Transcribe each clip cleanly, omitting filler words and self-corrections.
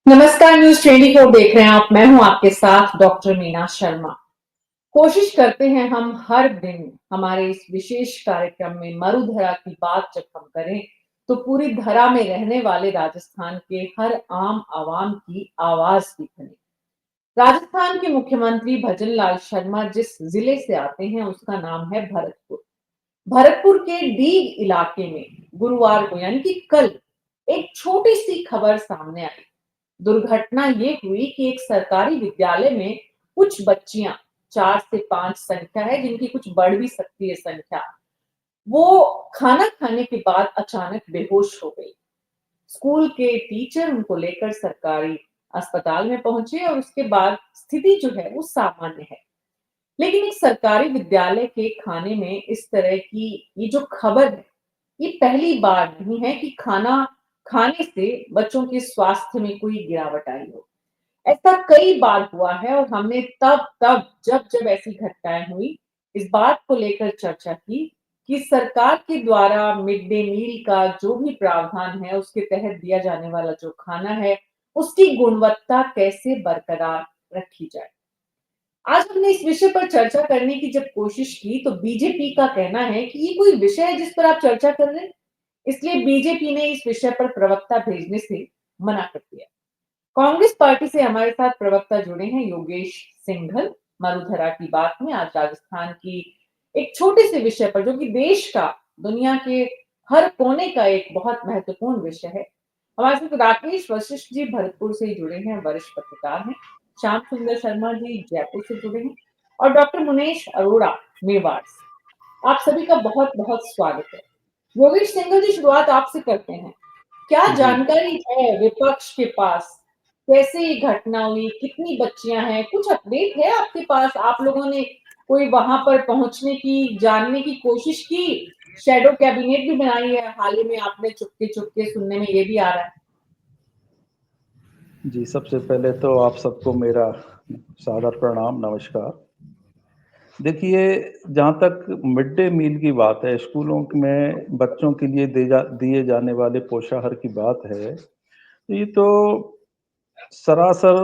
नमस्कार, न्यूज 24 देख रहे हैं आप। मैं हूं आपके साथ डॉक्टर मीना शर्मा। कोशिश करते हैं हम हर दिन हमारे इस विशेष कार्यक्रम में मरुधरा की बात जब हम करें तो पूरी धरा में रहने वाले राजस्थान के हर आम आवाम की आवाज भी बने। राजस्थान के मुख्यमंत्री भजन लाल शर्मा जिस जिले से आते हैं उसका नाम है भरतपुर। भरतपुर के डीग इलाके में गुरुवार को यानी कि कल एक छोटी सी खबर सामने आई। दुर्घटना ये हुई कि एक सरकारी विद्यालय में कुछ बच्चियां, 4 से 5 संख्या है, जिनकी कुछ बढ़ भी सकती है संख्या, वो खाना खाने के बाद अचानक बेहोश हो गई। स्कूल के टीचर उनको लेकर सरकारी अस्पताल में पहुंचे और उसके बाद स्थिति जो है वो सामान्य है। लेकिन एक सरकारी विद्यालय के खाने में इस तरह की ये जो खबर है, ये पहली बार नहीं है कि खाना खाने से बच्चों के स्वास्थ्य में कोई गिरावट आई हो। ऐसा कई बार हुआ है और हमने तब तब जब जब ऐसी घटनाएं हुई इस बात को लेकर चर्चा की कि सरकार के द्वारा मिड डे मील का जो भी प्रावधान है उसके तहत दिया जाने वाला जो खाना है उसकी गुणवत्ता कैसे बरकरार रखी जाए। आज हमने इस विषय पर चर्चा करने की जब कोशिश की तो बीजेपी का कहना है कि ये कोई विषय है जिस पर आप चर्चा कर रहे हैं, इसलिए बीजेपी ने इस विषय पर प्रवक्ता भेजने से मना कर दिया। कांग्रेस पार्टी से हमारे साथ प्रवक्ता जुड़े हैं योगेश सिंघल। मरुधरा की बात में आज राजस्थान की एक छोटे से विषय पर जो कि देश का, दुनिया के हर कोने का एक बहुत महत्वपूर्ण विषय है। हमारे साथ राकेश वशिष्ठ जी भरतपुर से ही जुड़े हैं, वरिष्ठ पत्रकार हैं। श्याम सुंदर शर्मा जी जयपुर से जुड़े हैं और डॉक्टर मुनेश अरोड़ा मेवाड़ से। आप सभी का बहुत बहुत स्वागत है। योगेश सिंघल जी, शुरुआत आपसे करते हैं। क्या जी। जानकारी है विपक्ष के पास? कैसे ये घटना हुई? कितनी बच्चियां हैं? कुछ अपडेट है आपके पास? आप लोगों ने कोई वहां पर पहुंचने की, जानने की कोशिश की? शैडो कैबिनेट भी बनाई है हाल ही में, आपने चुपके चुपके सुनने में ये भी आ रहा है। जी, सबसे पहले तो आप सबको मेरा सादर प्रणाम, नमस्कार। देखिए, जहाँ तक मिड डे मील की बात है, स्कूलों में बच्चों के लिए दिए जाने वाले पोषाहार की बात है, तो ये तो सरासर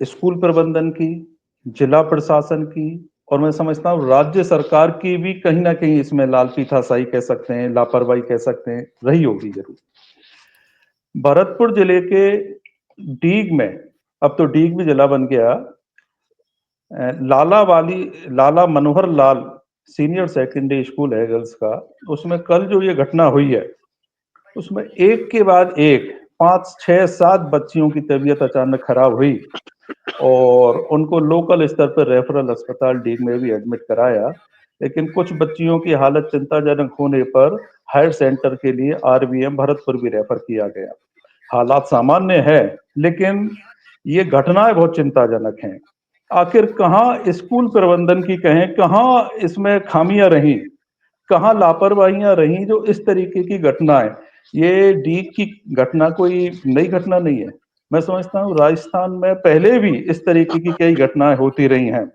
स्कूल प्रबंधन की, जिला प्रशासन की और मैं समझता हूँ राज्य सरकार की भी कहीं न कहीं इसमें लाल फीताशाही कह सकते हैं, लापरवाही कह सकते हैं, रही होगी ज़रूर। भरतपुर जिले के डीग में, अब तो डीग भी जिला बन गया, लाला Manohar Lal senior secondary school है गर्ल्स का। उसमें कल जो ये घटना हुई है उसमें एक के बाद एक 5, 6, 7 बच्चियों की तबीयत अचानक खराब हुई और उनको लोकल स्तर पर रेफरल अस्पताल डीग में भी एडमिट कराया। लेकिन कुछ बच्चियों की हालत चिंताजनक होने पर हायर सेंटर के लिए आरबीएम भरतपुर भी रेफर किया गया। हालात सामान्य है, लेकिन ये घटनाएं बहुत चिंताजनक हैं। आखिर कहाँ स्कूल प्रबंधन की कहें, कहाँ इसमें खामियां रहीं, कहाँ लापरवाहियां रहीं जो इस तरीके की घटनाएं, ये डीग की घटना कोई नई घटना नहीं है। मैं समझता हूँ राजस्थान में पहले भी इस तरीके की कई घटनाएं होती रही हैं।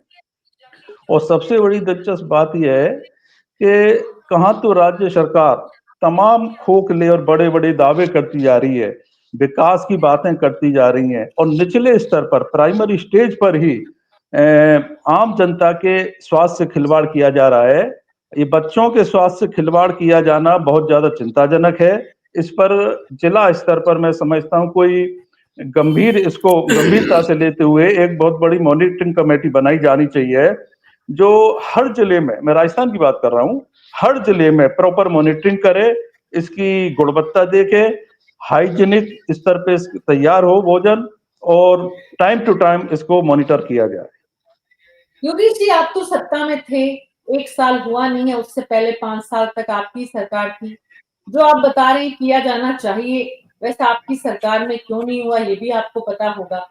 और सबसे बड़ी दिलचस्प बात यह है कि कहाँ तो राज्य सरकार तमाम खोखले और बड़े बड़े दावे करती जा रही है, विकास की बातें करती जा रही हैं और निचले स्तर पर प्राइमरी स्टेज पर ही आम जनता के स्वास्थ्य से खिलवाड़ किया जा रहा है। ये बच्चों के स्वास्थ्य से खिलवाड़ किया जाना बहुत ज्यादा चिंताजनक है। इस पर जिला स्तर पर मैं समझता हूँ कोई इसको गंभीरता से लेते हुए एक बहुत बड़ी मॉनिटरिंग कमेटी बनाई जानी चाहिए, जो हर जिले में, मैं राजस्थान की बात कर रहा हूँ, हर जिले में प्रॉपर मॉनिटरिंग करे, इसकी गुणवत्ता देखे, हाइजीनिक स्तर पे तैयार हो भोजन और टाइम टू टाइम इसको मॉनिटर किया जाए। योगेश जी, आप तो सत्ता में थे, 1 साल हुआ नहीं है, उससे पहले 5 साल तक आपकी सरकार थी। जो आप बता रहे हैं किया जाना चाहिए, वैसे आपकी सरकार में क्यों नहीं हुआ ये भी आपको पता होगा।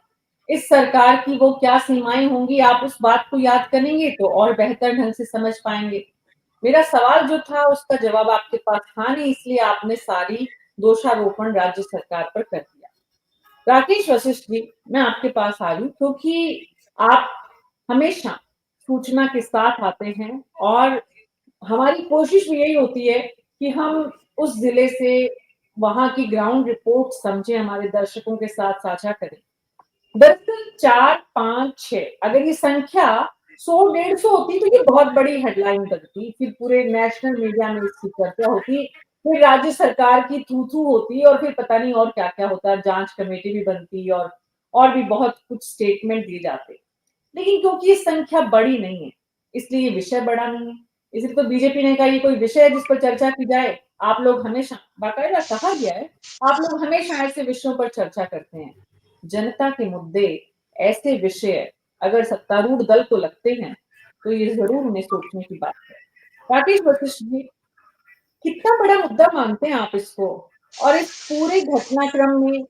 इस सरकार की वो क्या सीमाएं होंगी, आप उस बात को याद करेंगे तो और बेहतर ढंग से समझ पाएंगे। मेरा सवाल जो था उसका जवाब आपके पास था नहीं, इसलिए आपने सारी दोषारोपण राज्य सरकार पर कर दिया। राकेश वशिष्ठ जी, मैं आपके पास आ रही हूँ क्योंकि आप हमेशा सूचना के साथ आते हैं और हमारी कोशिश भी यही होती है कि हम उस जिले से वहां की ग्राउंड रिपोर्ट समझे, हमारे दर्शकों के साथ साझा करें। दरअसल 4, 5, 6 अगर ये संख्या 100-150 होती तो ये बहुत बड़ी हेडलाइन बनती, फिर पूरे नेशनल मीडिया में इसकी चर्चा होती, फिर राज्य सरकार की थू-थू होती और फिर पता नहीं और क्या-क्या होता, जांच कमेटी भी बनती और भी बहुत कुछ स्टेटमेंट दिए जाते। लेकिन क्योंकि ये संख्या बड़ी नहीं है, इसलिए ये विषय बड़ा नहीं है। इसलिए तो बीजेपी ने कहा ये कोई विषय है जिस पर चर्चा की जाए। आप लोग हमेशा, बाकायदा कहा गया है, आप लोग हमेशा ऐसे विषयों पर चर्चा करते हैं। जनता के मुद्दे, ऐसे विषय अगर सत्तारूढ़ दल को लगते हैं, तो ये ज़रूर उन्हें सोचने की बात है। राकेश वशिष्ठ जी, कितना बड़ा मुद्दा मानते हैं आप इसको? और इस पूरे घटनाक्रम में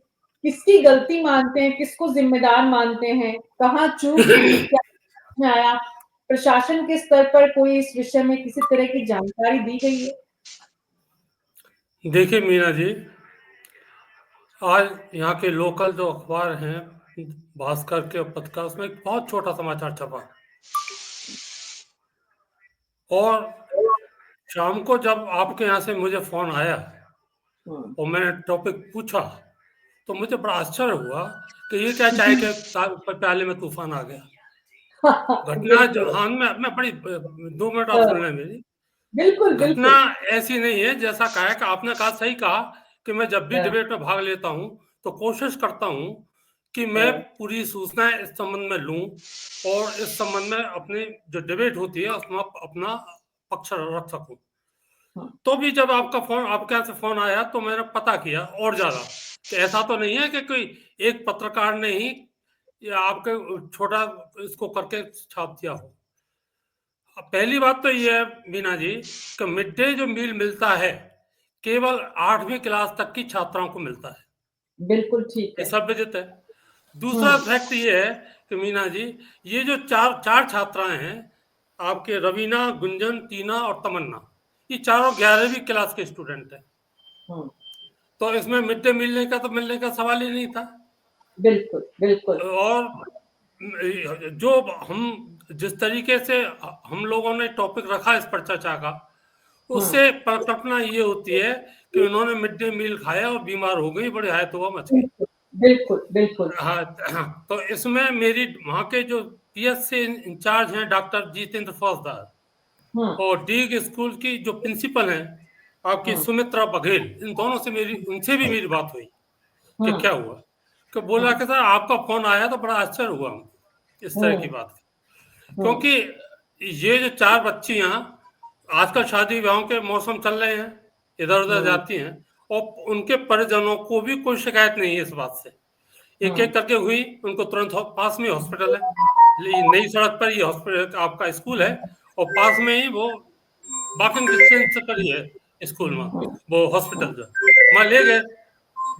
किसकी गलती मानते हैं, किसको ज़िम्मेदार मानते हैं? कहाँ चूक हुई? क्या समझ में आया? प्रशासन के स्तर पर कोई इस विषय में किसी तरह की जानकारी दी गई है? देखिए मीना जी, आज यहाँ के लोकल जो अखबार हैं, भास्कर के पत्रकार, उसमें एक बहुत छोटा समाचार छपा और शाम को जब आपके यहाँ से मुझे फोन आया और मैंने टॉपिक पूछा तो मुझे बड़ा आश्चर्य हुआ कि ये क्या चाय के प्याले में तूफान आ गया। घटना बिल्कुल। हाँ, मैं बड़ी 2 मिनट आप सुन लें मेरी। बिल्कुल, घटना बिल्कुल। ऐसी नहीं है जैसा कहा कि आपने कहा, सही कहा कि मैं जब भी हाँ, डिबेट में भाग लेता हूं तो कोशिश करता हूं कि मैं हाँ, पूरी सूचनाएं इस संबंध में लूं और इस संबंध में अपनी जो डिबेट होती है उसमें अपना पक्ष रख सकूं। हाँ, तो भी जब आपके यहाँ से फोन आया तो मैंने पता किया और ज्यादा कि ऐसा तो नहीं है कि कोई एक पत्रकार ने ही या आपके छोटा इसको करके छाप दिया हो। पहली बात तो ये है मीना जी कि मिड डे जो मील मिलता है केवल 8वीं क्लास तक की छात्राओं को मिलता है। बिल्कुल ठीक ये है। सब विदित है। दूसरा हुँ, फैक्ट ये है कि मीना जी, ये जो चार चार छात्राएं हैं आपके, रवीना, गुंजन, टीना और तमन्ना, ये चारों 11वीं क्लास के स्टूडेंट हैं। हुँ, तो इसमें मिड डे मिलने का सवाल ही नहीं था। बिल्कुल, बिल्कुल। और जो हम जिस तरीके से हम लोगों ने टॉपिक रखा इस पर चर्चा का, हुँ, उससे परिकल्पना ये होती है कि उन्होंने मिड डे मील खाया और बीमार हो गई, बड़ी हायतुआ मच गई। बिल्कुल, बिल्कुल, बिल्कुल। हाँ, तो इसमें मेरी वहाँ के जो पीएस से इंचार्ज हैं डॉक्टर जितेंद्र फौजदार हुँ, और डीग स्कूल की जो प्रिंसिपल हैं आपकी हुँ, सुमित्रा बघेल, इन दोनों से उनसे भी मेरी बात हुई कि हुँ, क्या हुआ। कि बोला हुँ, कि सर आपका फोन आया तो बड़ा आश्चर्य हुआ हमको इस तरह की हुँ, बात। हुँ, क्योंकि ये जो 4 बच्चियां आजकल शादी विवाहों के मौसम चल रहे हैं, इधर उधर हुँ, जाती हैं और उनके परिजनों को भी कोई शिकायत नहीं है इस बात से। एक हुँ, एक करके हुई, उनको तुरंत पास में हॉस्पिटल है, नई सड़क पर ये हॉस्पिटल आपका स्कूल है और पास में ही वो वॉकिंग डिस्टेंस पर ही है स्कूल में वो हॉस्पिटल जो वहाँ ले गए।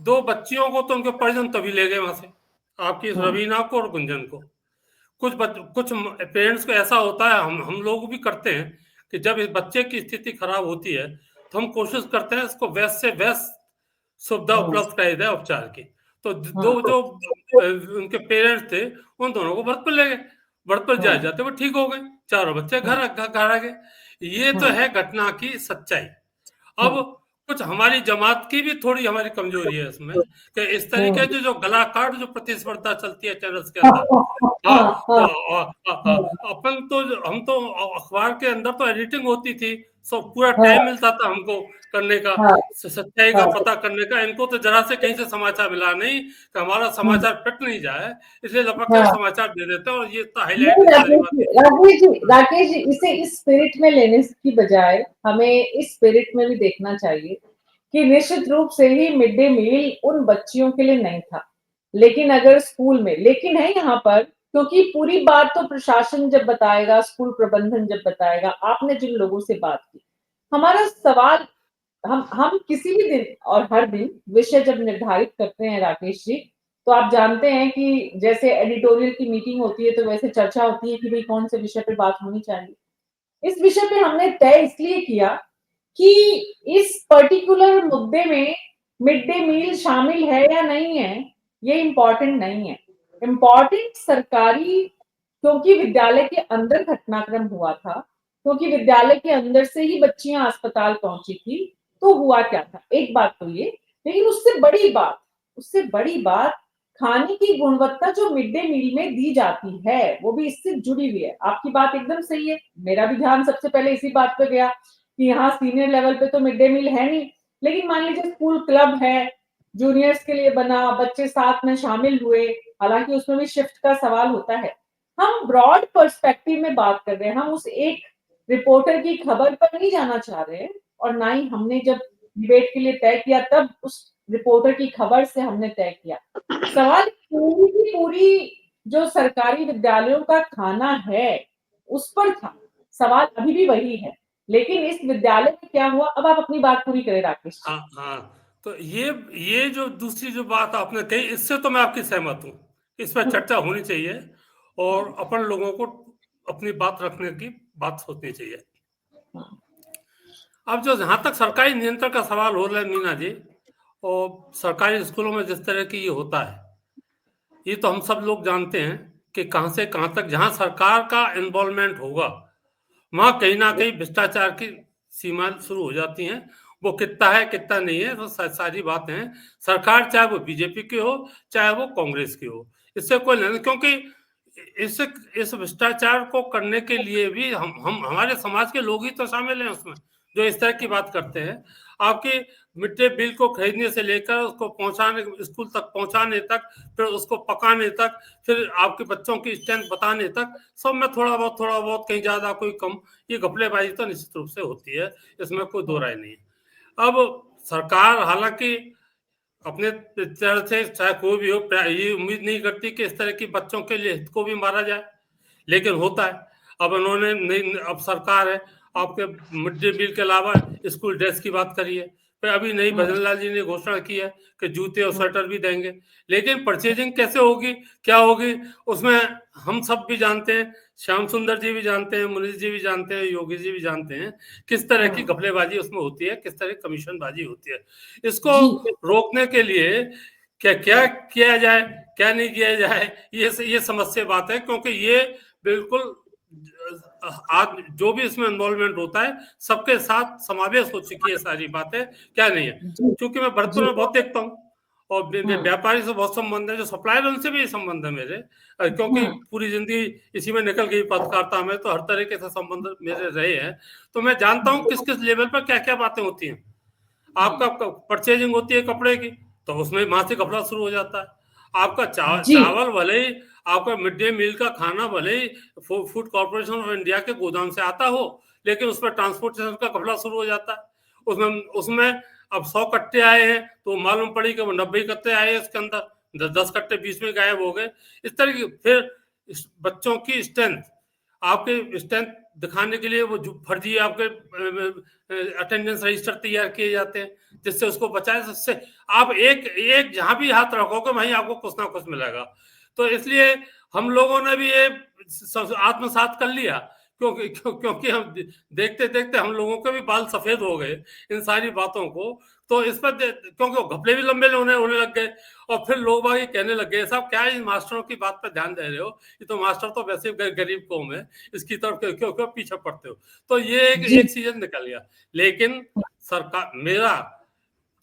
2 बच्चियों को तो उनके परिजन तभी ले गए वहां से, आपकी हुँ, रवीना को और गुंजन को। कुछ पेरेंट्स को ऐसा होता है, हम लोग भी करते हैं कि जब इस बच्चे की स्थिति खराब होती है तो हम कोशिश करते हैं इसको बेस्ट से बेस्ट सुविधा हुँ, उपलब्ध कराई जाए उपचार की। तो हुँ, दो जो उनके पेरेंट्स थे उन दोनों को व्रत पर ले गए, व्रत पर जाए हुँ, जाते वो ठीक हो गए, चारों बच्चे हुँ, घर आ गए। ये तो हुँ, है घटना की सच्चाई। अब हुँ, कुछ हमारी जमात की भी थोड़ी हमारी कमजोरी है इसमें कि इस तरीके हुँ। जो गला काट जो प्रतिस्पर्धा चलती है चैनल्स के अंदर। हाँ, हाँ, हाँ, अपन तो हम तो अखबार के अंदर तो एडिटिंग होती थी, सब पूरा हाँ, टाइम मिलता था हमको करने का, हाँ, सच्चाई का हाँ, पता करने का। इनको तो जरा से कहीं से समाचार मिला नहीं कि हमारा हुँ, समाचार पिट नहीं जाए, इसलिए लपक कर हाँ। समाचार दे देते हैं और ये तो हाईलाइट नहीं की सारी बात है। राकेश जी, इसे इस स्पिरिट में लेने की बजाय हमें इस स्पिरिट में भी देखना चाहिए कि निश्चित रूप से ही मिड डे मील उन बच्चियों के लिए नहीं था। लेकिन अगर स्कूल में, लेकिन है यहाँ पर, क्योंकि पूरी बात तो प्रशासन जब बताएगा, स्कूल प्रबंधन जब बताएगा, आपने जिन लोगों से बात की, हमारा सवाल, हम किसी भी दिन और हर दिन विषय जब निर्धारित करते हैं राकेश जी, तो आप जानते हैं कि जैसे एडिटोरियल की मीटिंग होती है तो वैसे चर्चा होती है कि भाई कौन से विषय पे बात होनी चाहिए। इस विषय पे हमने तय इसलिए किया कि इस पर्टिकुलर मुद्दे में मिड डे मील शामिल है या नहीं है, ये इम्पोर्टेंट नहीं है। इम्पोर्टेंट सरकारी, क्योंकि विद्यालय के अंदर घटनाक्रम हुआ था, क्योंकि विद्यालय के अंदर से ही बच्चियां अस्पताल पहुंची थी, तो हुआ क्या था? एक बात तो ये, लेकिन उससे बड़ी बात खाने की गुणवत्ता जो मिड डे मील में दी जाती है, वो भी इससे जुड़ी हुई है। आपकी बात एकदम सही है। मेरा भी ध्यान सबसे पहले इसी बात पे गया कि यहाँ सीनियर लेवल पे तो मिड डे मील है नहीं, लेकिन मान लीजिए स्कूल क्लब है, जूनियर्स के लिए बना, बच्चे साथ में शामिल हुए, हालाँकि उसमें भी शिफ्ट का सवाल होता है। हम ब्रॉड पर्सपेक्टिव में बात कर रहे हैं, हम उस एक रिपोर्टर की खबर पर नहीं जाना चाह रहे हैं और ना ही हमने जब डिबेट के लिए तय किया तब उस रिपोर्टर की खबर से हमने तय किया। सवाल पूरी की पूरी जो सरकारी विद्यालयों का खाना है, उस पर था। सवाल अभी भी वही है। लेकिन इस विद्यालय में क्या हुआ? अब आप अपनी बात पूरी करें राकेश जी। हाँ, हाँ। तो ये जो दूसरी जो बात आपने कही, इससे तो मैं आपकी सहमत हूँ। इस पर हुँ, चर्चा होनी चाहिए और हुँ, अपन लोगों को अपनी बात रखने की बात सोचनी चाहिए। हुँ, अब जो जहाँ तक सरकारी नियंत्रण का सवाल हो रहा है मीना जी, और सरकारी स्कूलों में जिस तरह की ये होता है, ये तो हम सब लोग जानते हैं कि कहाँ से कहाँ तक जहाँ सरकार का इन्वॉल्वमेंट होगा, वहाँ कहीं न कहीं भ्रष्टाचार की सीमा शुरू हो जाती हैं। वो कितना है, कितना नहीं है, तो सारी बातें हैं। सरकार चाहे वो बीजेपी की हो, चाहे वो कांग्रेस की हो, इससे कोई लेना, क्योंकि इस इस भ्रष्टाचार को करने के लिए भी हम हमारे समाज के लोग ही तो शामिल हैं उसमें, जो इस तरह की बात करते हैं। आपके मिड डे मील को खरीदने से लेकर उसको पहुंचाने, स्कूल तक पहुंचाने तक, फिर उसको पकाने तक, फिर आपके बच्चों की स्ट्रेंथ बताने तक, सब में थोड़ा बहुत कहीं ज्यादा कोई कम, ये घपलेबाजी तो निश्चित रूप से होती है, इसमें कोई दो हुँ, राय नहीं है। अब सरकार हालांकि अपने तरह से चाहे कोई भी हो, ये उम्मीद नहीं करती कि इस तरह की बच्चों के लिए हित को भी मारा जाए, लेकिन होता है। अब उन्होंने नई, अब सरकार है, आपके मिड डे मील के अलावा स्कूल ड्रेस की बात करिए, फिर अभी नई हुँ, भजन लाल जी ने घोषणा की है कि जूते और हुँ, स्वेटर भी देंगे, लेकिन परचेजिंग कैसे होगी, क्या होगी, उसमें हम सब भी जानते हैं, श्याम सुंदर जी भी जानते हैं, मुनीष जी भी जानते हैं, योगी जी भी जानते हैं, किस तरह की हुँ। घपलेबाजी उसमें होती है, किस तरह की कमीशनबाजी होती है। इसको जी, रोकने के लिए क्या क्या किया जाए, क्या नहीं किया जाए, ये समस्या बात है, क्योंकि ये बिल्कुल आज जो भी इसमें इन्वॉल्वमेंट होता है, सबके साथ समावेश हो चुकी है सारी बातें, क्या नहीं है। जी, क्योंकि मैं भरतपुर जी। में बहुत देखता हूँ और हुँ, व्यापारी से बहुत संबंध है, जो सप्लायर उनसे भी संबंध है मेरे, क्योंकि हुँ, पूरी जिंदगी इसी में निकल गई पत्रकारिता में, तो हर तरीके से संबंध मेरे रहे हैं, तो मैं जानता हूँ किस किस लेवल पर क्या क्या बातें होती हैं। हुँ। आपका परचेजिंग होती है कपड़े की, तो उसमें वहां से कपड़ा शुरू हो जाता है। आपका जी, चावल भले ही, आपका मिड डे मील का खाना भले ही फूड कॉर्पोरेशन ऑफ इंडिया के गोदाम से आता हो, लेकिन उस पर ट्रांसपोर्टेशन का कपड़ा शुरू हो जाता है। उसमें उसमें अब 100 कट्टे आए हैं, तो मालूम पड़ी कि वो 90 कट्टे आए हैं, इसके अंदर 10 कट्टे बीच में गायब हो गए। इस तरह की फिर बच्चों की स्ट्रेंथ, आपके स्ट्रेंथ दिखाने के लिए वो जो फर्जी आपके अटेंडेंस रजिस्टर तैयार किए जाते हैं, जिससे उसको बचाए, जिससे आप एक एक जहां भी हाथ रखोगे वहीं आपको कुछ ना कुछ मिलेगा। तो इसलिए हम लोगों ने भी ये आत्मसात कर लिया, क्योंकि हम देखते देखते हम लोगों के भी बाल सफेद हो गए इन सारी बातों को। तो इस पर क्योंकि वो घपले भी लंबे होने लग गए, और फिर लोग बाग ये कहने लग गए, साहब क्या इन मास्टरों की बात पर ध्यान दे रहे हो, ये तो मास्टर तो वैसे ही गरीब कौम है, इसकी तरफ क्यों क्यों पीछे पड़ते हो। तो ये जी। एक सीजन निकल गया। लेकिन सरकार, मेरा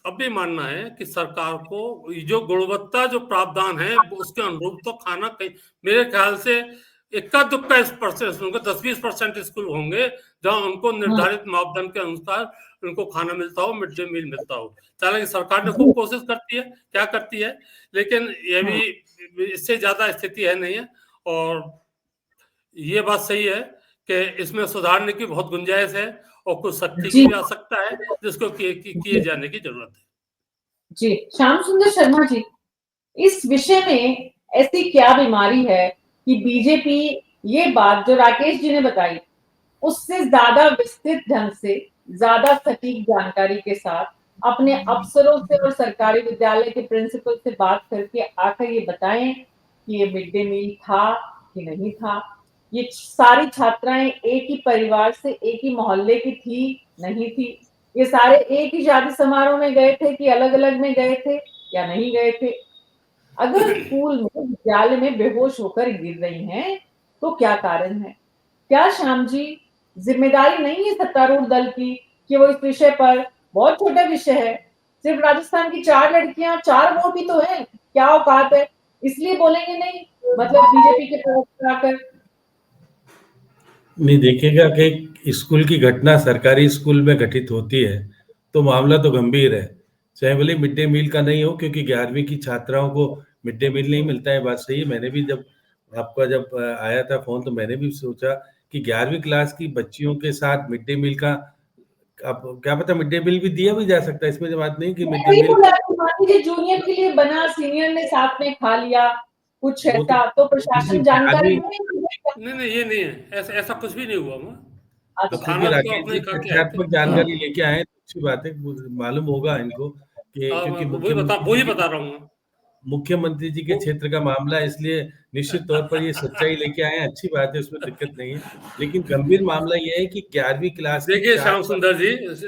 अब भी मानना है कि सरकार को जो गुणवत्ता जो प्रावधान है उसके अनुरूप तो खाना कहीं, मेरे ख्याल से इक्का दुक्का इस परसेंट होंगे, 10-20% स्कूल होंगे जहां उनको हुँ, निर्धारित मापदंड के अनुसार उनको खाना मिलता हो, मिड डे मील मिलता हो। हालांकि सरकार ने खूब जी, कोशिश करती है, क्या करती है, लेकिन ये हुँ, भी इससे ज्यादा स्थिति है नहीं है। और ये बात सही है कि इसमें सुधारने की बहुत गुंजाइश है, और कुछ सख्ती की जी, भी आवश्यकता है, जिसको किए जी, जाने की जरूरत है। जी। श्याम सुंदर शर्मा जी, इस विषय में ऐसी क्या बीमारी है कि बीजेपी ये बात जो राकेश जी ने बताई, उससे ज़्यादा विस्तृत ढंग से, ज़्यादा सटीक जानकारी के साथ अपने अफसरों से और सरकारी विद्यालय के प्रिंसिपल से बात करके आकर ये बताएँ कि ये मिड डे मील था कि नहीं था? ये सारी छात्राएँ एक ही परिवार से, एक ही मोहल्ले की थी, नहीं थी? ये सारे एक ही शादी समारोह में गए थे कि अलग-अलग में गए थे या नहीं गए थे? अगर स्कूल में, विद्यालय में बेहोश होकर गिर रही हैं, तो क्या कारण है? क्या श्याम जी जिम्मेदारी नहीं है सत्तारूढ़ दल की कि वो इस विषय पर, बहुत छोटा विषय है, सिर्फ राजस्थान की 4 लड़कियां, 4 वोट ही तो है, क्या औकात है, इसलिए बोलेंगे नहीं, मतलब बीजेपी के प्रवक्ता आकर। नहीं, देखिएगा कि स्कूल की घटना सरकारी स्कूल में घटित होती है तो मामला तो गंभीर है, चाहे भले मिड डे मील का नहीं हो, क्योंकि 11वीं की छात्राओं को मिड डे मील नहीं मिलता है, बात सही है। मैंने भी जब आपका जब आया था फोन तो मैंने भी सोचा कि 11वीं क्लास की बच्चियों के साथ मिड डे मील का, अब क्या पता मिड डे मील भी दिया भी जा सकता है, इसमें जो बात नहीं कि मिड डे वही मील बोला कि मान लीजिए जूनियर के लिए बना, सीनियर ने साथ में खा लिया, कुछ वो ऐसा, तो प्रशासन जानकारी आदमी, दे। नहीं ये नहीं है, ऐसा ऐसा कुछ भी नहीं हुआ वहाँ। तो अच्छा, क्योंकि खाना तो राकेश अपने जी ही खा के आए थे। तथ्यात्मक जानकारी लेके आए तो अच्छी बात है, मालूम होगा इनको कि क्योंकि वही बता रहा हूँ मैं। मुख्यमंत्री जी के क्षेत्र का मामला है, इसलिए निश्चित तौर पर ये सच्चाई लेके आए हैं, अच्छी बात है, उसमें दिक्कत नहीं है। लेकिन गंभीर मामला ये है कि 11वीं क्लास की देखिए 4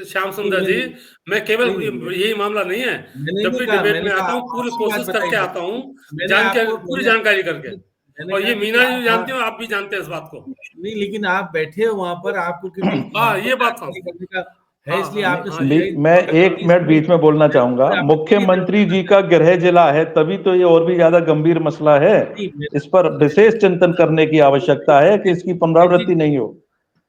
श्याम सुंदर जी, मैं केवल नहीं, यही मामला नहीं है, मैंने जब नहीं भी कहा, डिबेट मैंने में आता कहा हूँ पूरी अच्छी बात कोशिश करके बताई। आता हूँ, मैंने आपको पूरी जानकारी करके। मैंने और कहा ये कि मीना आप जी वहाँ जानते हो, आप भी जानते हैं इस बात को। नहीं, लेकिन आप बैठे हो वहां पर, आपको क्योंकि वहां हाँ पर ये बात था। जानकारी करने का है, हाँ इसलिए हाँ आपने हाँ ये मैं एक मिनट इसमें बीच में बोलना चाहूंगा, कोई आपत्ति नहीं मुख्यमंत्री जी का गृह जिला है तभी तो ये और भी ज्यादा गंभीर मसला है, नहीं, इस पर विशेष चिंतन करने की आवश्यकता है कि इसकी पुनरावृत्ति नहीं हो।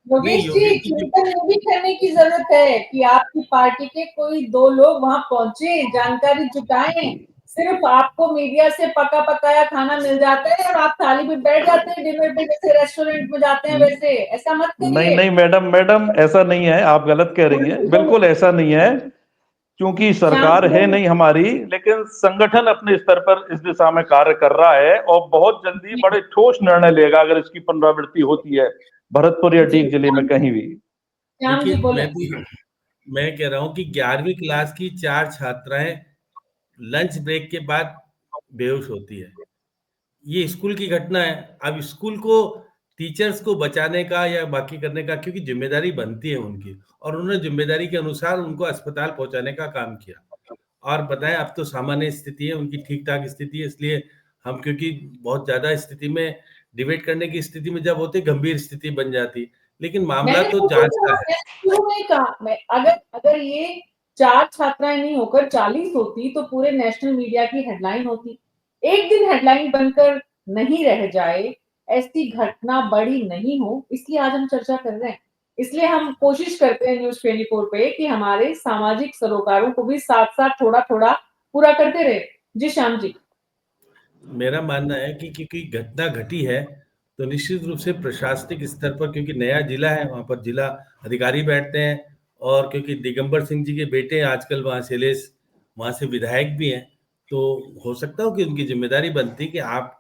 योगेश जी, योगेश जी चिंतन ये भी करने की जरूरत है कि आपकी पार्टी के कोई 2 लोग वहां पहुंचे, जानकारी जुटाएं। सिर्फ आपको मीडिया से पका पकाया खाना मिल जाता है और आप थाली में बैठ जाते हैं डिनर पे, जैसे रेस्टोरेंट में जाते हैं वैसे, ऐसा मत नहीं करिए। नहीं मैडम ऐसा नहीं है, आप गलत कह रही हैं, बिल्कुल ऐसा नहीं है, क्योंकि सरकार है नहीं हमारी, लेकिन संगठन अपने स्तर पर इस दिशा में कार्य कर रहा है और बहुत जल्दी बड़े ठोस निर्णय लेगा अगर इसकी पुनरावृत्ति होती है भरतपुर या डीग जिले में कहीं भी। श्याम जी देखिए, बोले। मैं कह रहा हूं कि 11वीं क्लास की 4 छात्राएं लंच ब्रेक के बाद बेहोश होती है, ये स्कूल की घटना है। अब स्कूल को टीचर्स को बचाने का या बाकी करने का, क्योंकि जिम्मेदारी बनती है उनकी, और उन्होंने जिम्मेदारी के अनुसार उनको अस्पताल पहुंचाने का काम किया। और बताएं, अब तो सामान्य स्थिति है, उनकी ठीक ठाक स्थिति है, इसलिए हम, क्योंकि बहुत ज्यादा स्थिति में डिबेट करने की स्थिति में जब होते गंभीर स्थिति बन जाती, लेकिन मामला मैंने तो वो जांच का है। शुरू में कहा, मैं अगर अगर ये 4 छात्राएं नहीं होकर 40 होती तो पूरे नेशनल मीडिया की हेडलाइन होती। एक दिन हेडलाइन बनकर नहीं रह जाए, ऐसी घटना बड़ी नहीं हो, इसलिए आज हम चर्चा कर रहे हैं। इसलिए हम कोशिश करते हैं न्यूज़ 24 पे कि हमारे सामाजिक सरोकारों को भी साथ-साथ थोड़ा-थोड़ा पूरा करते रहे। जी श्याम जी। मेरा मानना है कि क्योंकि घटना घटी है तो निश्चित रूप से प्रशासनिक स्तर पर, क्योंकि नया जिला है, वहां पर जिला अधिकारी बैठते हैं, और क्योंकि दिगंबर सिंह जी के बेटे आजकल वहां शैलेश वहां से विधायक भी हैं, तो हो सकता हो कि उनकी जिम्मेदारी बनती कि आप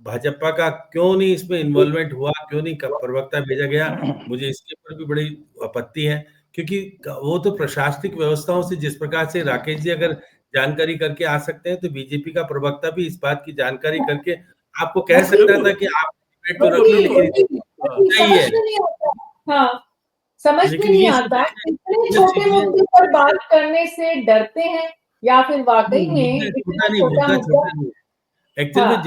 भाजपा का क्यों नहीं इसमें इन्वॉल्वमेंट हुआ, क्यों नहीं प्रवक्ता भेजा गया, मुझे इसके ऊपर भी बड़ी आपत्ति है। क्योंकि वो तो प्रशासनिक व्यवस्थाओं से, जिस प्रकार से राकेश जी अगर जानकारी करके आ सकते हैं, तो बीजेपी का प्रवक्ता भी इस बात की जानकारी करके आपको कह सकता था कि आप डिबेट तो रख लो, लेकिन समझ नहीं है। में नहीं आता। हाँ, समझ में लेकिन नहीं ये आता चीजें इतने ये छोटे चीजें मुद्दे पर बात करने से डरते हैं या फिर वाकई में मुद्दा इतना छोटा नहीं, छोटा मुद्दा मुद्दा। छोटा नहीं। एक्चुअल में हाँ,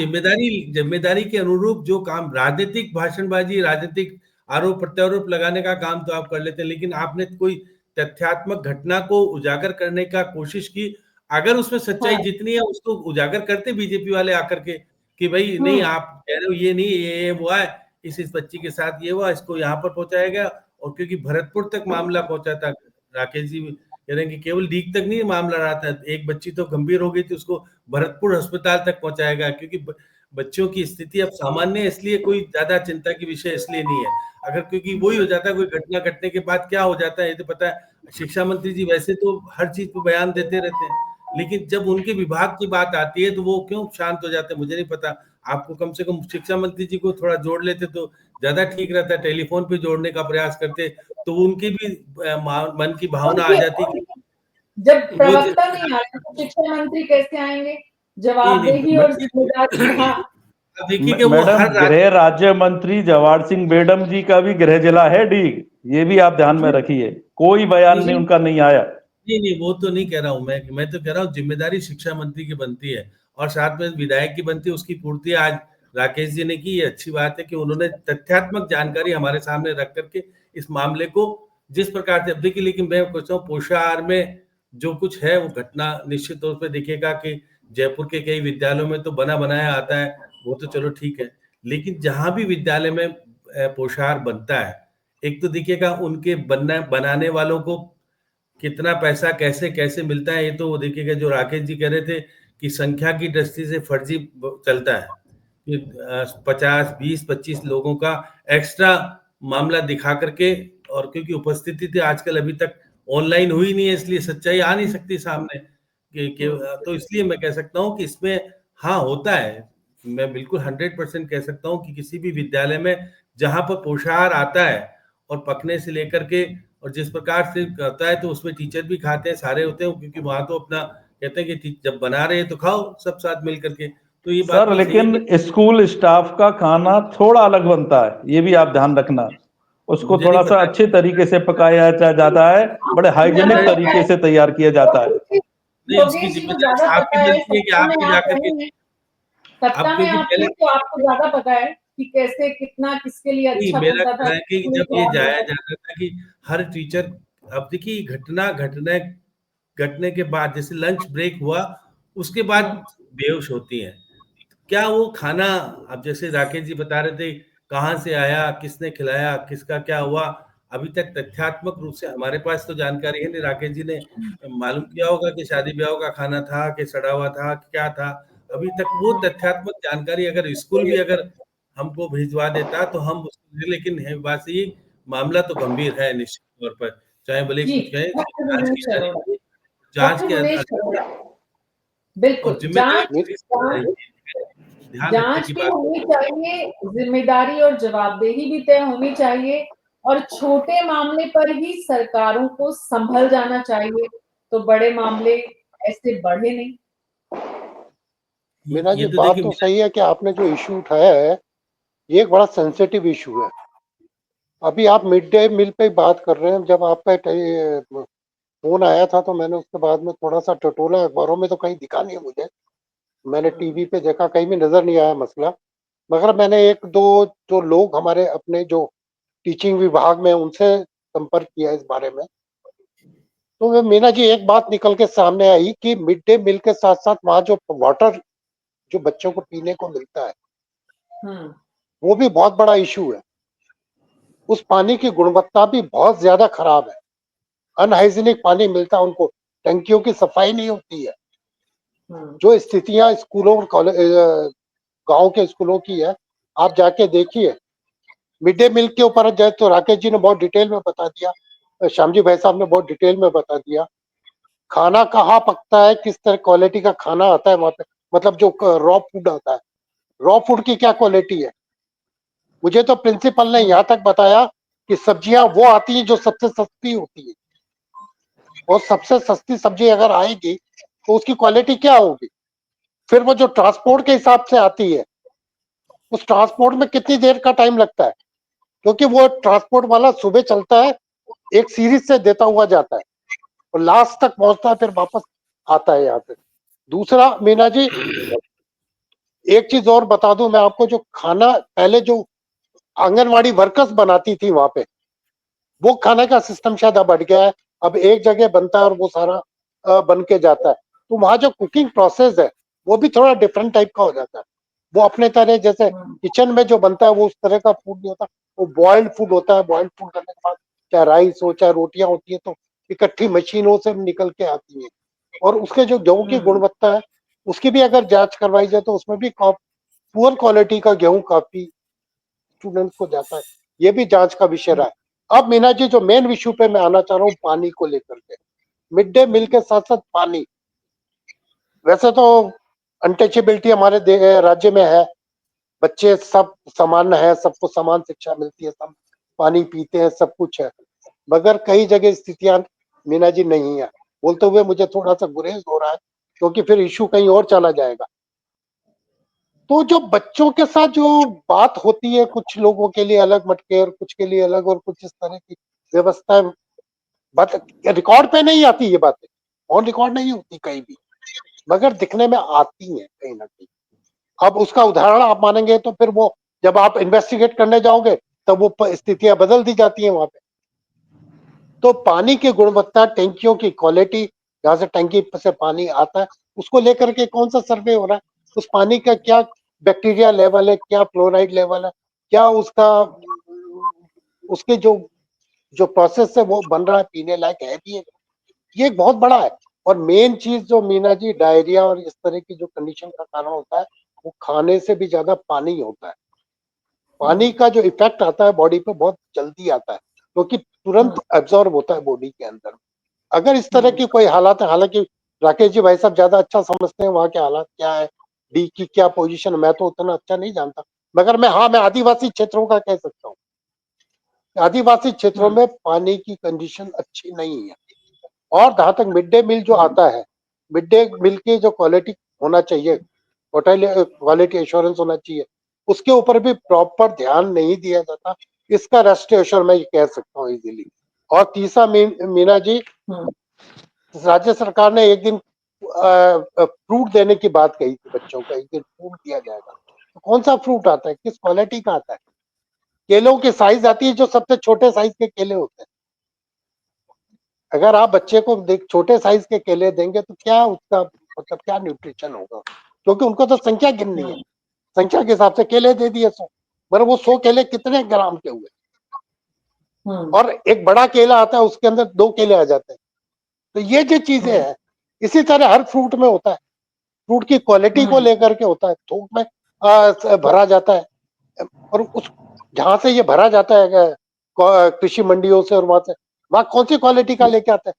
जिम्मेदारी के अनुरूप जो काम, राजनीतिक भाषणबाजी, राजनीतिक आरोप प्रत्यारोप लगाने का काम तो आप कर लेते हैं, लेकिन आपने कोई तथ्यात्मक घटना को उजागर करने का कोशिश की, अगर उसमें सच्चाई हाँ, जितनी है उसको उजागर करते बीजेपी वाले आकर के कि भाई नहीं, हम्म, आप कह रहे हो ये नहीं, ये हुआ है, इस बच्ची के साथ ये हुआ, इसको यहाँ पर पहुंचाया गया, और क्योंकि भरतपुर तक मामला पहुंचा था, राकेश जी कह रहे हैं कि केवल डीग तक नहीं मामला रहा था, एक बच्ची तो गंभीर हो गई थी, उसको भरतपुर अस्पताल तक पहुंचाया गया, क्योंकि बच्चों की स्थिति अब सामान्य है, इसलिए कोई ज्यादा चिंता की विषय इसलिए नहीं है। अगर क्योंकि वही हो जाता है, कोई घटना घटने के बाद क्या हो जाता है ये तो पता है। शिक्षा मंत्री जी वैसे तो हर चीज पे बयान देते रहते हैं, लेकिन जब उनके विभाग की बात आती है तो वो क्यों शांत हो जाते हैं, मुझे नहीं पता। आपको कम से कम शिक्षा मंत्री जी को थोड़ा जोड़ लेते तो ज्यादा ठीक रहता है, टेलीफोन पे जोड़ने का प्रयास करते तो उनकी भी मन की भावना आ जाती कि जब वो प्रवक्ता नहीं आए तो शिक्षा मंत्री कैसे आएंगे? नहीं जवाबदेही नहीं, और जिम्मेदारी कहाँ? अब देखिए कि वो मैडम, हर गृह राज्य मंत्री जवाहर सिंह बेडम जी का भी गृह जिला है डीग, ये भी आप ध्यान में रखिए, कोई बयान नहीं उनका नहीं आया। नहीं, वो तो नहीं कह रहा हूं मैं तो कह रहा हूँ जिम्मेदारी शिक्षा मंत्री की बनती है, और साथ में विधायक की बनती है, उसकी पूर्ति आज राकेश जी ने की। ये अच्छी बात है कि उन्होंने तथ्यात्मक जानकारी हमारे सामने रख करके इस मामले को जिस प्रकार से, अब देखिए, लेकिन मैं पूछता हूँ पोषाहार में जो कुछ है वो घटना निश्चित तौर पे दिखेगा कि जयपुर के कई विद्यालयों में तो बना बनाया आता है, वो तो चलो ठीक है, लेकिन जहां भी विद्यालय में पोषाहार बनता है, एक तो दिखेगा उनके बनाने वालों को कितना पैसा कैसे कैसे मिलता है, ये तो वो देखिएगा। जो राकेश जी कह रहे थे कि संख्या की दृष्टि से फर्जी चलता है कि 50, 20, 25 लोगों का एक्स्ट्रा मामला दिखा करके, और क्योंकि उपस्थिति थी आजकल अभी तक ऑनलाइन हुई नहीं है, इसलिए सच्चाई आ नहीं सकती सामने तो इसलिए मैं कह सकता हूँ कि इसमें हाँ होता है। मैं बिल्कुल 100% कह सकता हूँ कि किसी भी विद्यालय में जहां पर पोषाहार आता है और पकने से लेकर के और जिस प्रकार से करता है, तो उसमें टीचर भी खाते हैं, सारे होते हैं, क्योंकि वहां तो अपना कहते हैं कि जब बना रहे हैं तो खाओ सब साथ मिल करके। तो ये बात सर लेकिन स्कूल स्टाफ का खाना थोड़ा अलग बनता है, ये भी आप ध्यान रखना। उसको मुझे थोड़ा नहीं सा पता अच्छे तरीके से पकाया जाता है, बड़े हाइजीनिक तरीके से तैयार किया जाता है। नहीं, उसकी योगेश जी को जिम्मेदारी ज्यादा आपकी पता है, बनती है कि सत्ता में आपको आप जाकर के रहे हैं, सत्ता अब में क्योंकि आप पहले थे तो आपको ज्यादा पता है कि कैसे कितना किसके लिए नहीं, अच्छा मेरा बनता था। कहना है कि जब ये जाया जाता था कि हर टीचर, अब देखिए घटने के बाद जैसे लंच ब्रेक हुआ, उसके बाद बेहोश होती हैं। क्या वो खाना, अब जैसे राकेश जी बता रहे थे कहाँ से आया, किसने खिलाया, किसका क्या हुआ, अभी तक तथ्यात्मक रूप से हमारे पास तो जानकारी है नहीं। राकेश जी ने मालूम किया होगा कि शादी ब्याह का खाना था कि सड़ा हुआ था कि क्या था, अभी तक वो तथ्यात्मक जानकारी अगर स्कूल भी अगर हमको भिजवा देता तो हम लेकिन है बात ये, मामला तो गंभीर है निश्चित तौर पर, चाहे भले जी, कुछ कहें, डॉक्टर जांच की उमेश जानी अरोड़ा, चाहिए, जांच डॉक्टर के उमेश अरोड़ा, बिल्कुल और जिम्मेदारी पुलिस की जांच होनी चाहिए, ध्यान रखने जांच की भी बात। होनी चाहिए, जिम्मेदारी और जवाबदेही भी तय होनी चाहिए, और छोटे मामले पर ही सरकारों को संभल जाना चाहिए, तो बड़े मामले ऐसे बढ़े नहीं। मीना ये जी, तो बात देखिए तो सही है कि आपने जो इशू उठाया है ये एक बड़ा सेंसिटिव इशू है। अभी आप मिड डे मील पे बात कर रहे हैं, जब आपका फोन आया था तो मैंने उसके बाद में थोड़ा सा टटोला, अखबारों में तो कहीं दिखा नहीं है मुझे, मैंने टीवी पे देखा, कहीं भी नजर नहीं आया मसला। मगर मैंने एक दो जो लोग हमारे अपने जो टीचिंग विभाग में उनसे संपर्क किया इस बारे में, तो वे मीना जी एक बात निकल के सामने आई कि मिड डे मील के साथ साथ वहाँ जो वाटर जो बच्चों को पीने को मिलता है वो भी बहुत बड़ा इशू है। उस पानी की गुणवत्ता भी बहुत ज्यादा खराब है, अनहाइजीनिक पानी मिलता है उनको, टंकियों की सफाई नहीं होती है। जो स्थितियां स्कूलों और कॉलेज गांव के स्कूलों की है, आप जाके देखिए। मिड डे मील के ऊपर जाए तो राकेश जी ने बहुत डिटेल में बता दिया, श्यामजी भाई साहब ने बहुत डिटेल में बता दिया खाना कहाँ पकता है, किस तरह क्वालिटी का खाना आता है वहां पे, मतलब जो रॉ फूड आता है, रॉ फूड की क्या क्वालिटी है। मुझे तो प्रिंसिपल ने यहाँ तक बताया कि सब्जियां वो आती हैं जो सबसे सस्ती होती है, और सबसे सस्ती सब्जी अगर आएगी तो उसकी क्वालिटी क्या होगी। फिर वो जो ट्रांसपोर्ट के हिसाब से आती है, उस ट्रांसपोर्ट में कितनी देर का टाइम लगता है, क्योंकि वो ट्रांसपोर्ट वाला सुबह चलता है, एक सीरीज से देता हुआ जाता है और लास्ट तक पहुंचता है, फिर वापस आता है यहाँ पे। दूसरा मीना जी, एक चीज और बता दूं मैं आपको, जो खाना पहले जो आंगनवाड़ी वर्कर्स बनाती थी वहां पे, वो खाने का सिस्टम शायद अब बढ़ गया है, अब एक जगह बनता है और वो सारा बन के जाता है। तो वहां जो कुकिंग प्रोसेस है वो भी थोड़ा डिफरेंट टाइप का हो जाता है। वो अपने तरह, जैसे किचन में जो बनता है वो उस तरह का फूड नहीं होता, वो बॉइल्ड फूड होता है। बॉइल्ड फूड करने के बाद चाहे राइस हो चाहे रोटियां होती है तो इकट्ठी मशीनों से निकल के आती है, और उसके जो गेहूं की गुणवत्ता है उसकी भी अगर जांच करवाई जाए तो उसमें भी पुअर क्वालिटी का गेहूं काफी स्टूडेंट्स को जाता है। ये भी जांच का विषय रहा है। अब मीना जी, जो मेन इश्यू पे मैं आना चाह रहा हूँ पानी को लेकर के, मिड डे मील के साथ साथ पानी, वैसे तो अनटचेबिलिटी हमारे राज्य में है, बच्चे सब समान है, सबको समान शिक्षा मिलती है, सब पानी पीते हैं, सब कुछ है, मगर कई जगह स्थितियां मीना जी नहीं है। बोलते हुए मुझे थोड़ा सा गुरेज हो रहा है, क्योंकि फिर इशू कहीं और चला जाएगा। तो जो बच्चों के साथ जो बात होती है, कुछ लोगों के लिए अलग मटके और कुछ के लिए अलग, और कुछ इस तरह की व्यवस्था, बात रिकॉर्ड पे नहीं आती, ये बातें ऑन रिकॉर्ड नहीं होती कहीं भी, मगर दिखने में आती हैं कहीं ना कहीं। अब उसका उदाहरण आप मानेंगे तो फिर वो जब आप इन्वेस्टिगेट करने जाओगे तब वो स्थितियां बदल दी जाती हैं वहां पे। तो पानी की गुणवत्ता, टैंकियों की क्वालिटी जहाँ से टंकी से पानी आता है, उसको लेकर के कौन सा सर्वे हो रहा है? उस पानी का क्या बैक्टीरिया लेवल है, क्या फ्लोराइड लेवल है, क्या उसका उसके जो प्रोसेस है वो बन रहा है, पीने लायक है भी है? ये एक बहुत बड़ा है। और मेन चीज जो मीना जी, डायरिया और इस तरह की जो कंडीशन का कारण होता है, वो खाने से भी ज्यादा पानी होता है। पानी का जो इफेक्ट आता है बॉडी पे बहुत जल्दी आता है, क्योंकि तुरंत एब्जॉर्ब होता है बॉडी के अंदर। अगर इस तरह की कोई हालात है, हालांकि राकेश जी भाई साहब ज्यादा अच्छा समझते हैं वहाँ के हालात क्या है, डी की क्या पोजीशन, मैं तो उतना अच्छा नहीं जानता, मगर मैं आदिवासी क्षेत्रों का कह सकता हूँ। आदिवासी क्षेत्रों में पानी की कंडीशन अच्छी नहीं है। और जहां तक मिड डे मील जो आता है, मिड डे मील की जो क्वालिटी होना चाहिए, क्वालिटी एश्योरेंस होना चाहिए, उसके ऊपर भी प्रॉपर ध्यान नहीं दिया जाता। इसका रेस्ट एश्योर मैं ये कह सकता हूँ इजीली। और तीसरा मीना जी, राज्य सरकार ने एक दिन फ्रूट देने की बात कही थी बच्चों को, एक दिन फ्रूट दिया जाएगा। तो कौन सा फ्रूट आता है, किस क्वालिटी का आता है? केलों की साइज आती है जो सबसे छोटे साइज के केले होते हैं। अगर आप बच्चे को छोटे साइज के केले देंगे तो क्या उसका मतलब क्या न्यूट्रिशन होगा? क्योंकि उनको तो संख्या गिननी है, संख्या के हिसाब से केले दे दिए 100, मगर वो 100 केले कितने ग्राम के हुए? और एक बड़ा केला आता है, उसके अंदर 2 केले आ जाते हैं। तो ये जो चीजें हैं, इसी तरह हर फ्रूट में होता है। फ्रूट की क्वालिटी को लेकर के होता है, थोक में भरा जाता है, और उस जहां से ये भरा जाता है कृषि मंडियों से, और वहां कौन सी क्वालिटी का लेके आते हैं?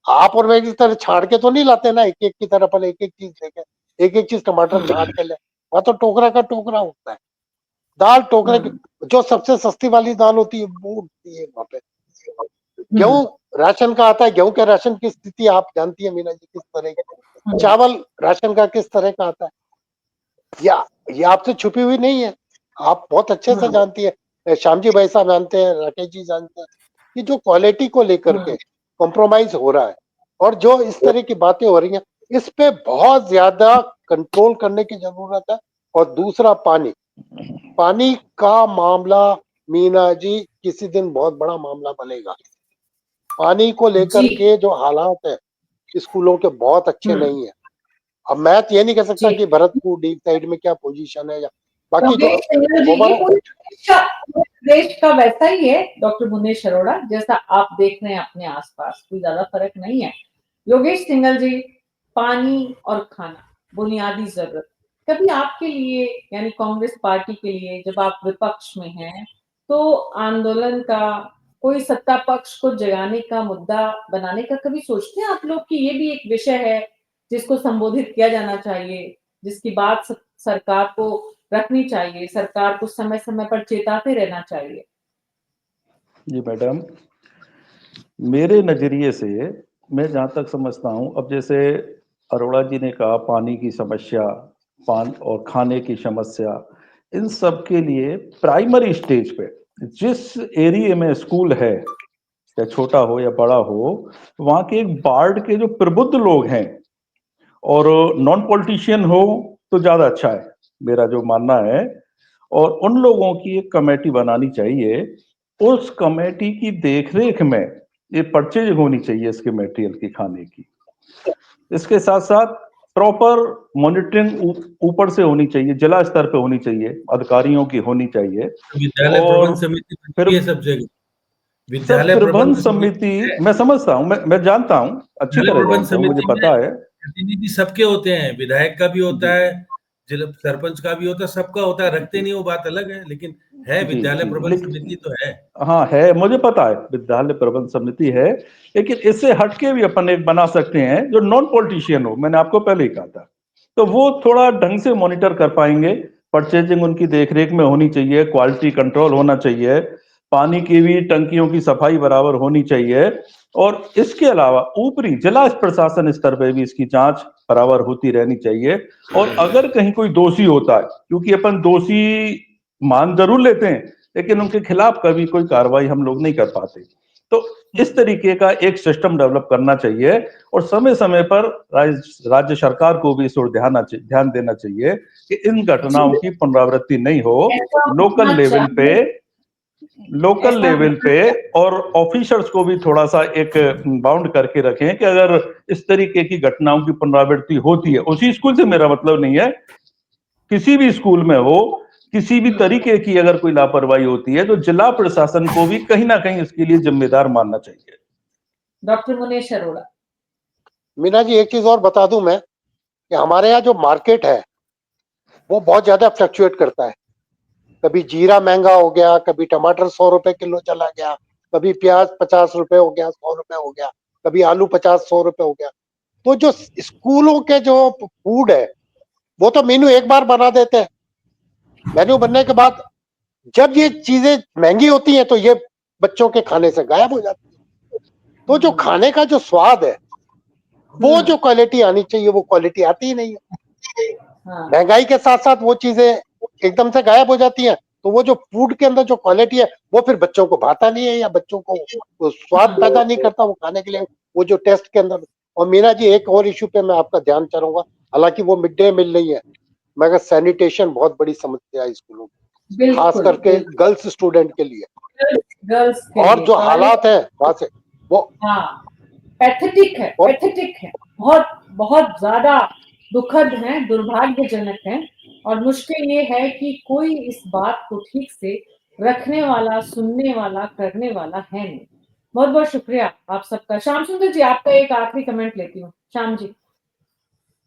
आप और मैं की तरह छाड़ के तो नहीं लाते ना, एक एक की तरह अपन एक एक चीज देखे, एक एक चीज टमाटर छाट के ले। वहां तो टोकरा का टोकरा होता है। दाल टोकरे की, जो सबसे सस्ती वाली दाल होती है वो होती है वहां पे। गेहूं राशन का आता है, गेहूं के राशन की स्थिति आप जानती है मीना जी किस तरह की। चावल राशन का किस तरह का आता है, या ये आपसे छुपी हुई नहीं है, आप बहुत अच्छे से जानती है, श्याम जी भाई साहब जानते हैं, राकेश जी जानते हैं कि जो क्वालिटी को लेकर के कॉम्प्रोमाइज हो रहा है, और जो इस तरह की बातें हो रही हैं, इस पे बहुत ज्यादा कंट्रोल करने की जरूरत है। और दूसरा पानी का मामला मीना जी किसी दिन बहुत बड़ा मामला बनेगा। पानी को लेकर के जो हालात है स्कूलों के बहुत अच्छे नहीं है। अब मैं तो ये नहीं कह सकता कि भरतपुर डीप साइड में क्या पोजीशन है, या बाकी जो देश का वैसा ही है डॉक्टर भुवनेश अरोड़ा, जैसा आप देख रहे हैं अपने आसपास, कोई ज्यादा फर्क नहीं है। योगेश सिंघल जी, पानी और खाना बुनियादी जरूरत, कभी आपके लिए यानी कांग्रेस पार्टी के लिए जब आप विपक्ष में हैं तो आंदोलन का, कोई सत्ता पक्ष को जगाने का मुद्दा बनाने का कभी सोचते हैं आप लोग कि ये भी एक विषय है जिसको संबोधित किया जाना चाहिए, जिसकी बात सरकार को रखनी चाहिए, सरकार को समय समय पर चेताते रहना चाहिए? जी मैडम, मेरे नजरिए से मैं जहां तक समझता हूं, अब जैसे अरोड़ा जी ने कहा पानी की समस्या, पान और खाने की समस्या, इन सब के लिए प्राइमरी स्टेज पे जिस एरिया में स्कूल है, या छोटा हो या बड़ा हो, वहां के एक वार्ड के जो प्रबुद्ध लोग हैं, और नॉन पॉलिटिशियन हो तो ज्यादा अच्छा है, मेरा जो मानना है। और उन लोगों की एक कमेटी बनानी चाहिए, उस कमेटी की देखरेख में ये परचेज होनी चाहिए इसके मटेरियल की, खाने की। इसके साथ साथ प्रॉपर मॉनिटरिंग ऊपर से होनी चाहिए, जिला स्तर पे होनी चाहिए, अधिकारियों की होनी चाहिए। विद्यालय प्रबंध समिति बनती है सब जगह। विद्यालय प्रबंध समिति मैं समझता हूँ, मैं जानता हूँ, अच्छी तरह प्रबंध जानता हूँ, मुझे समिति पता है। प्रतिनिधि सबके होते हैं, विधायक का भी होता है, जिला सरपंच का भी होता है, सबका होता है, रखते नहीं वो बात अलग है, लेकिन है विद्यालय प्रबंध समिति तो है। हाँ है, मुझे पता है विद्यालय प्रबंध समिति है, लेकिन इससे हटके भी अपन एक बना सकते हैं जो नॉन पॉलिटिशियन हो, मैंने आपको पहले ही कहा था। तो वो थोड़ा ढंग से मॉनिटर कर पाएंगे, परचेजिंग उनकी देखरेख में होनी चाहिए, क्वालिटी कंट्रोल होना चाहिए, पानी की भी टंकियों की सफाई बराबर होनी चाहिए, और इसके अलावा ऊपरी जिला प्रशासन स्तर पर भी इसकी जांच बराबर होती रहनी चाहिए। और अगर कहीं कोई दोषी होता है, क्योंकि अपन दोषी मान जरूर लेते हैं लेकिन उनके खिलाफ कभी कोई कार्रवाई हम लोग नहीं कर पाते, तो इस तरीके का एक सिस्टम डेवलप करना चाहिए। और समय समय पर राज्य सरकार को भी इस ओर ध्यान देना चाहिए कि इन घटनाओं की पुनरावृत्ति नहीं हो, लोकल लेवल पे लोकल ऐसा लेवल पे और ऑफिसर्स को भी थोड़ा सा एक बाउंड करके रखें कि अगर इस तरीके की घटनाओं की पुनरावृत्ति होती है, उसी स्कूल से मेरा मतलब नहीं है, किसी भी स्कूल में हो, किसी भी तरीके की अगर कोई लापरवाही होती है तो जिला प्रशासन को भी कहीं ना कहीं इसके लिए जिम्मेदार मानना चाहिए। डॉक्टर मुनेश अरोड़ा। मीना जी, एक चीज और बता दूं मैं कि हमारे यहाँ जो मार्केट है वो बहुत ज्यादा फ्लक्चुएट करता है। कभी जीरा महंगा हो गया, कभी टमाटर 100 रुपए किलो चला गया, कभी प्याज 50 रुपए हो गया, 100 रुपए हो गया, कभी आलू 50-100 रुपए हो गया। तो जो स्कूलों के जो फूड है वो तो मेन्यू एक बार बना देते हैं, मेन्यू बनने के बाद जब ये चीजें महंगी होती हैं तो ये बच्चों के खाने से गायब हो जाती है। तो जो खाने का जो स्वाद है, वो जो क्वालिटी आनी चाहिए वो क्वालिटी आती ही नहीं है। हाँ, महंगाई के साथ साथ वो चीजें एकदम से गायब हो जाती हैं, तो वो जो फूड के अंदर जो क्वालिटी है वो फिर बच्चों को भाता नहीं है, या बच्चों को वो स्वाद पैदा नहीं करता वो खाने के लिए, वो जो टेस्ट के अंदर। और मीना जी, एक और इशू पे मैं आपका ध्यान चाहूंगा, हालांकि वो मिड डे मील नहीं है, मगर सैनिटेशन बहुत बड़ी समस्या है स्कूलों में, खास बिल्कुल करके बिल्कुल। गर्ल्स स्टूडेंट के लिए। गर्ल्स के और लिए जो टॉयलेट, हालात है वहां से वो हाँ, पैथेटिक है, और पैथेटिक है, बहुत बहुत ज्यादा दुखद है, दुर्भाग्यजनक है। और मुश्किल ये है कि कोई इस बात को ठीक से रखने वाला, सुनने वाला, करने वाला है नहीं। बहुत बहुत शुक्रिया आप सबका। श्याम सुंदर जी, आपका एक आखिरी कमेंट लेती हूँ। श्याम जी।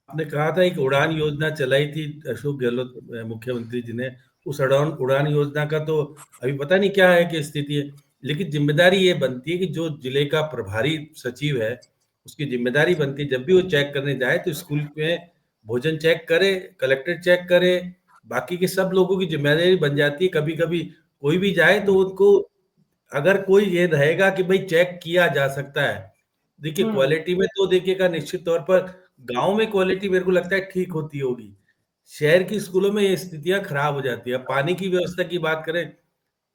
आपने कहा था एक उड़ान योजना चलाई थी अशोक गहलोत मुख्यमंत्री जी ने, उस उड़ान योजना का तो अभी पता नहीं क्या है कि स्थिति है, लेकिन जिम्मेदारी ये बनती है कि जो जिले का प्रभारी सचिव है उसकी जिम्मेदारी बनती है जब भी वो चेक करने जाए तो स्कूल में भोजन चेक करे, कलेक्टर चेक करे, बाकी के सब लोगों की जिम्मेदारी बन जाती है। कभी कभी कोई भी जाए तो उनको अगर कोई ये रहेगा कि भाई चेक किया जा सकता है। देखिए क्वालिटी में तो देखिएगा निश्चित तौर पर गांव में क्वालिटी मेरे को लगता है ठीक होती होगी, शहर की स्कूलों में ये स्थितियां खराब हो जाती है। पानी की व्यवस्था की बात करें,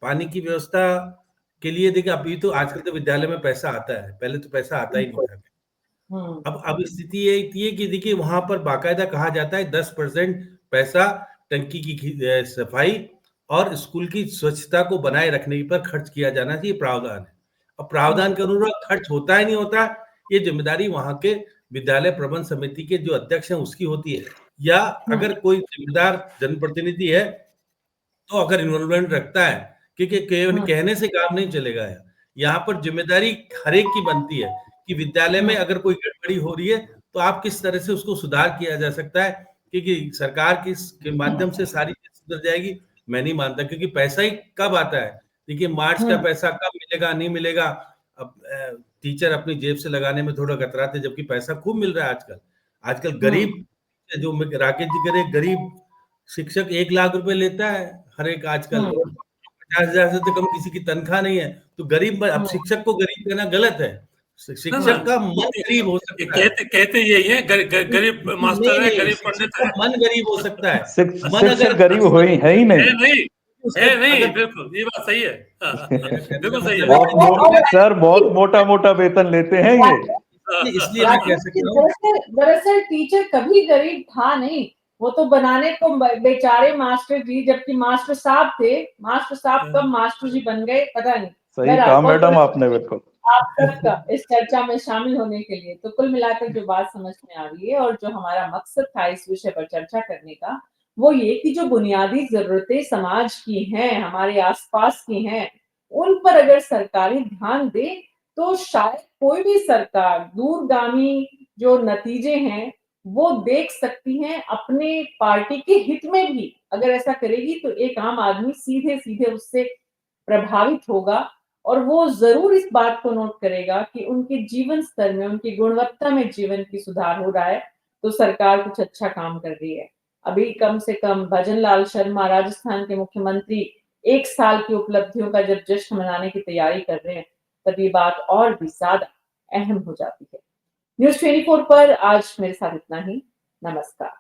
पानी की व्यवस्था के लिए देखिए अभी तो आजकल तो विद्यालय में पैसा आता है, पहले तो पैसा आता ही नहीं था। अब स्थिति ये है कि देखिए वहां पर बाकायदा कहा जाता है 10% पैसा टंकी की सफाई और स्कूल की स्वच्छता को बनाए रखने पर खर्च किया जाना चाहिए, प्रावधान है। अब प्रावधान के अनुरूप खर्च होता है नहीं होता, ये जिम्मेदारी वहां के विद्यालय प्रबंध समिति के जो अध्यक्ष हैं उसकी होती है, या अगर कोई जिम्मेदार जनप्रतिनिधि है तो अगर इन्वॉल्वमेंट रखता है, क्योंकि केवल कहने से काम नहीं चलेगा। यहाँ पर जिम्मेदारी हर एक की बनती है कि विद्यालय में अगर कोई गड़बड़ी हो रही है तो आप किस तरह से उसको सुधार किया जा सकता है, क्योंकि सरकार के माध्यम से सारी चीज सुधर जाएगी मैं नहीं मानता, क्योंकि पैसा ही कब आता है। देखिए मार्च का पैसा कब मिलेगा नहीं मिलेगा, अब टीचर अपनी जेब से लगाने में थोड़ा कतराते, जबकि पैसा खूब मिल रहा है आजकल। आजकल गरीब जो राकेश जी करे, गरीब शिक्षक 1 लाख रुपए लेता है हर एक आजकल, 50,000 से तो कम किसी की तनख्वाह नहीं है, तो गरीब अब शिक्षक को गरीब कहना गलत है। शिक्षक का मन गरीब हो सकता है, कहते यही है, गरीब मास्टर है, गरीब पंडित है, मन गरीब हो सकता है। शिक्षक गरीब हो है ही नहीं। नहीं, बिल्कुल ये बात सही है। बिल्कुल सही है। बहुत मोटा मोटा वेतन लेते हैं ये। इसलिए मैं कह सकता हूँ दरअसल टीचर कभी गरीब था नहीं, वो तो बनाने को बेचारे मास्टर जी, जबकि मास्टर साहब थे। मास्टर साहब कब मास्टर जी बन गए पता नहीं। सही कहा मैडम आपने, बिल्कुल। आप सबका इस चर्चा में शामिल होने के लिए। तो कुल मिलाकर जो बात समझ में आ रही है और जो हमारा मकसद था इस विषय पर चर्चा करने का, वो ये कि जो बुनियादी जरूरतें समाज की हैं, हमारे आसपास की हैं, उन पर अगर सरकारें ध्यान दे तो शायद कोई भी सरकार दूरगामी जो नतीजे हैं वो देख सकती हैं। अपने पार्टी के हित में भी अगर ऐसा करेगी तो एक आम आदमी सीधे सीधे उससे प्रभावित होगा और वो जरूर इस बात को नोट करेगा कि उनके जीवन स्तर में, उनकी गुणवत्ता में जीवन की सुधार हो रहा है, तो सरकार कुछ अच्छा काम कर रही है। अभी कम से कम भजन लाल शर्मा राजस्थान के मुख्यमंत्री 1 साल की उपलब्धियों का जब जश्न मनाने की तैयारी कर रहे हैं, तब ये बात और भी ज्यादा अहम हो जाती है। न्यूज़ 24 पर आज मेरे साथ इतना ही। नमस्कार।